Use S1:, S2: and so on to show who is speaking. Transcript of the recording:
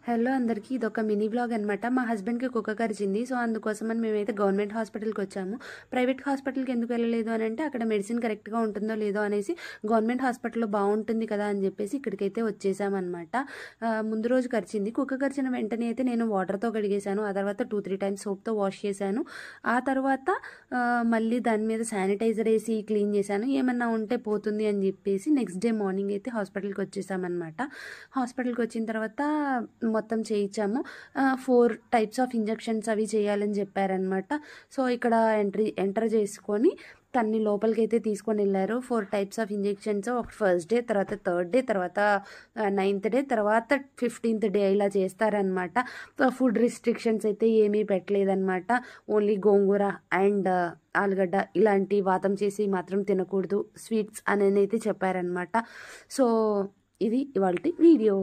S1: Hello అందరికీ ఇదొక mini blog అనమాట. మా హస్బెండ్కి కుక్క కరిచింది. సో అందుకోసమని మేమైతే గవర్నమెంట్ హాస్పిటల్కి వచ్చాము. ప్రైవేట్ హాస్పిటల్కి ఎందుకు వెళ్ళలేదు అని అంటే అక్కడ మెడిసిన్ కరెక్ట్గా ఉంటుందో లేదో అనేసి గవర్నమెంట్ హాస్పిటల్లో బాగుంటుంది కదా అని చెప్పేసి ఇక్కడికైతే వచ్చేసామన్నమాట. ముందు రోజు కరిచింది. కుక్క కరిచిన వెంటనే అయితే నేను వాటర్తో కడిగేశాను. ఆ తర్వాత 2-3 టైమ్స్ సోప్తో వాష్ చేశాను. ఆ తర్వాత మళ్ళీ దాని మీద శానిటైజర్ వేసి క్లీన్ చేశాను. ఏమన్నా ఉంటే పోతుంది అని చెప్పేసి నెక్స్ట్ డే మార్నింగ్ అయితే హాస్పిటల్కి వచ్చేసామన్నమాట. హాస్పిటల్కి వచ్చిన తర్వాత మొత్తం చేయించాము. 4 టైప్స్ ఆఫ్ ఇంజెక్షన్స్ అవి చేయాలని చెప్పారనమాట. సో ఇక్కడ ఎంటర్ చేసుకొని తన్ని లోపలికి అయితే తీసుకొని వెళ్ళారు. 4 types of injections, first day, తర్వాత 3rd డే, తర్వాత 9th డే, తర్వాత 15th డే ఇలా చేస్తారనమాట. ఫుడ్ రిస్ట్రిక్షన్స్ అయితే ఏమీ పెట్టలేదన్నమాట. ఓన్లీ గోంగూర అండ్ ఆలుగడ్డ ఇలాంటి వాతం చేసి మాత్రం తినకూడదు, స్వీట్స్ అని అయితే చెప్పారనమాట. సో ఇది ఇవాల్టి వీడియో.